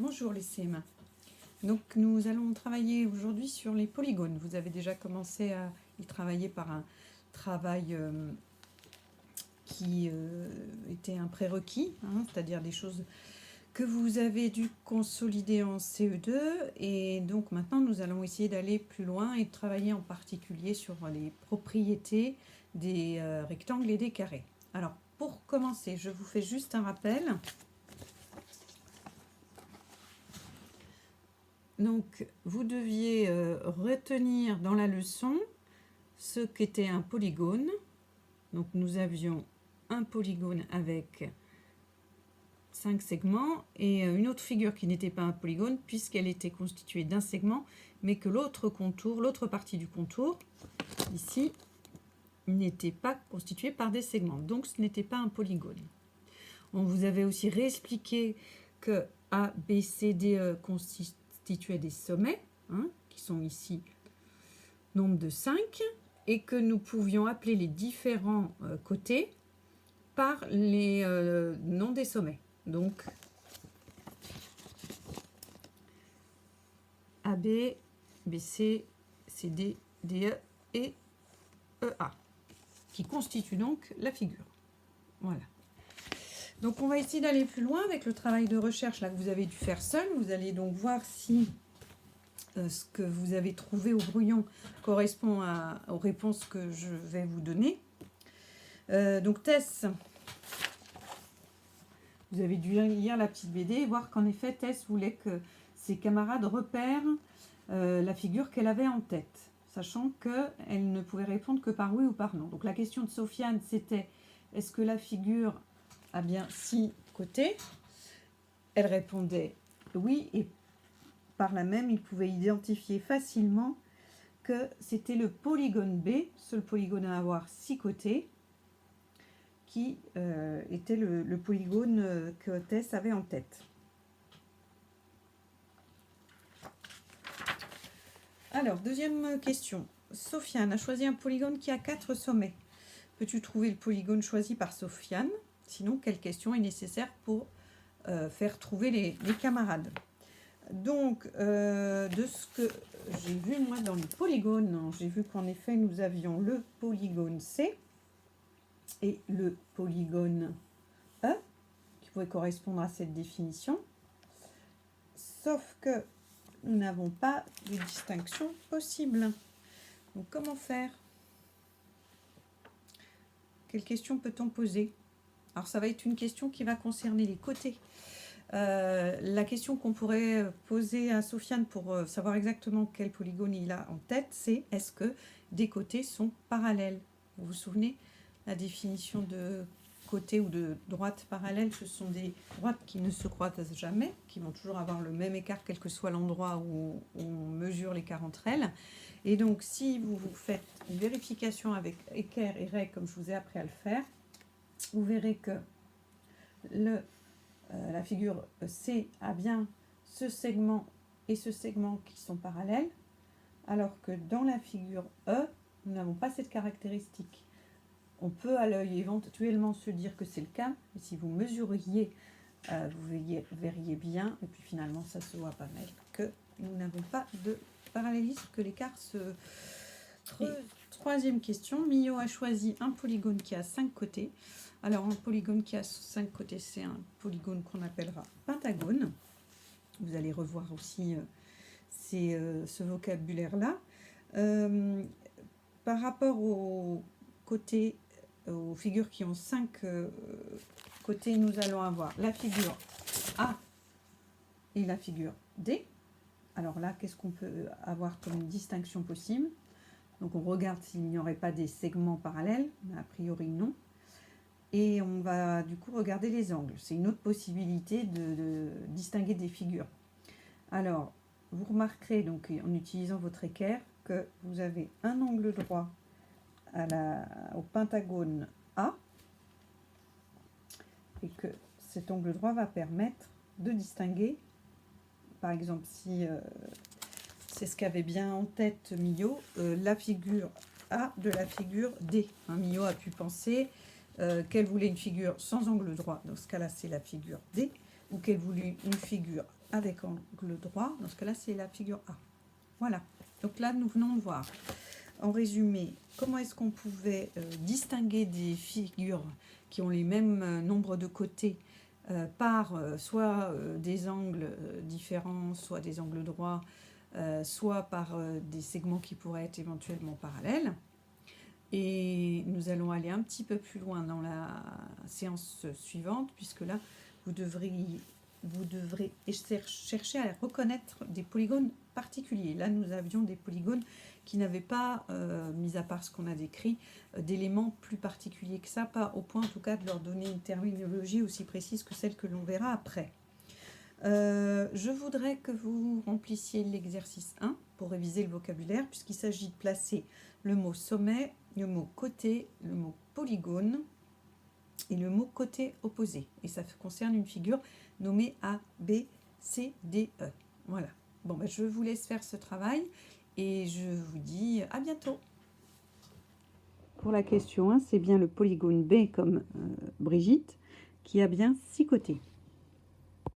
Bonjour les CM1. Donc nous allons travailler aujourd'hui sur les polygones. Vous avez déjà commencé à y travailler par un travail qui était un prérequis, c'est-à-dire des choses que vous avez dû consolider en CE2. Et donc maintenant nous allons essayer d'aller plus loin et de travailler en particulier sur les propriétés des rectangles et des carrés. Alors pour commencer, je vous fais juste un rappel. Donc, vous deviez retenir dans la leçon ce qu'était un polygone. Donc, nous avions un polygone avec 5 segments et une autre figure qui n'était pas un polygone puisqu'elle était constituée d'un segment, mais que l'autre contour, l'autre partie du contour, ici, n'était pas constituée par des segments. Donc, ce n'était pas un polygone. On vous avait aussi réexpliqué que A, B, C, D, E constituaient des sommets, qui sont ici nombre de 5, et que nous pouvions appeler les différents côtés par les noms des sommets. Donc, AB, BC, CD, DE et EA, qui constituent donc la figure. Voilà. Donc, on va essayer d'aller plus loin avec le travail de recherche là, que vous avez dû faire seul. Vous allez donc voir si ce que vous avez trouvé au brouillon correspond aux réponses que je vais vous donner. Donc, Tess, vous avez dû lire la petite BD et voir qu'en effet, Tess voulait que ses camarades repèrent la figure qu'elle avait en tête, sachant qu'elle ne pouvait répondre que par oui ou par non. Donc, la question de Sofiane, c'était est-ce que la figure a bien 6 côtés? Elle répondait oui, et par là même, il pouvait identifier facilement que c'était le polygone B, seul polygone à avoir 6 côtés, qui était le polygone que Tess avait en tête. Alors, deuxième question. Sofiane a choisi un polygone qui a 4 sommets. Peux-tu trouver le polygone choisi par Sofiane? Sinon, quelle question est nécessaire pour faire trouver les camarades? Donc, de ce que j'ai vu moi dans les polygones, j'ai vu qu'en effet nous avions le polygone C et le polygone E qui pourrait correspondre à cette définition, sauf que nous n'avons pas de distinction possible. Donc comment faire? Quelle question peut-on poser? Alors ça va être une question qui va concerner les côtés. La question qu'on pourrait poser à Sofiane pour savoir exactement quel polygone il a en tête, c'est est-ce que des côtés sont parallèles? Vous vous souvenez, la définition de côté ou de droite parallèle, ce sont des droites qui ne se croisent jamais, qui vont toujours avoir le même écart quel que soit l'endroit où on mesure l'écart entre elles. Et donc si vous faites une vérification avec équerre et règle comme je vous ai appris à le faire, vous verrez que la figure C a bien ce segment et ce segment qui sont parallèles, alors que dans la figure E, nous n'avons pas cette caractéristique. On peut à l'œil éventuellement se dire que c'est le cas, mais si vous mesuriez, vous verriez bien, et puis finalement ça se voit pas mal, que nous n'avons pas de parallélisme, que l'écart se creuse. Troisième question, Mio a choisi un polygone qui a 5 côtés. Alors, un polygone qui a 5 côtés, c'est un polygone qu'on appellera pentagone. Vous allez revoir aussi ce vocabulaire-là. Par rapport aux côtés, aux figures qui ont 5 côtés, nous allons avoir la figure A et la figure D. Alors là, qu'est-ce qu'on peut avoir comme distinction possible? Donc, on regarde s'il n'y aurait pas des segments parallèles. A priori, non. Et on va du coup regarder les angles. C'est une autre possibilité de distinguer des figures. Alors, vous remarquerez donc en utilisant votre équerre que vous avez un angle droit au pentagone A et que cet angle droit va permettre de distinguer, par exemple si c'est ce qu'avait bien en tête Mio, la figure A de la figure D. Mio a pu penser qu'elle voulait une figure sans angle droit, dans ce cas-là c'est la figure D, ou qu'elle voulait une figure avec angle droit. Dans ce cas-là, c'est la figure A. Voilà. Donc là, nous venons de voir, en résumé, comment est-ce qu'on pouvait distinguer des figures qui ont les mêmes nombres de côtés par soit des angles différents, soit des angles droits, soit par des segments qui pourraient être éventuellement parallèles. Et nous allons aller un petit peu plus loin dans la séance suivante, puisque là, vous devrez chercher à reconnaître des polygones particuliers. Là, nous avions des polygones qui n'avaient pas, mis à part ce qu'on a décrit, d'éléments plus particuliers que ça, pas au point en tout cas de leur donner une terminologie aussi précise que celle que l'on verra après. Je voudrais que vous remplissiez l'exercice 1 pour réviser le vocabulaire, puisqu'il s'agit de placer le mot sommet, le mot côté, le mot polygone et le mot côté opposé. Et ça concerne une figure nommée A, B, C, D, E. Voilà. Bon, ben, je vous laisse faire ce travail et je vous dis à bientôt. Pour la question 1, c'est bien le polygone B comme Brigitte qui a bien 6 côtés.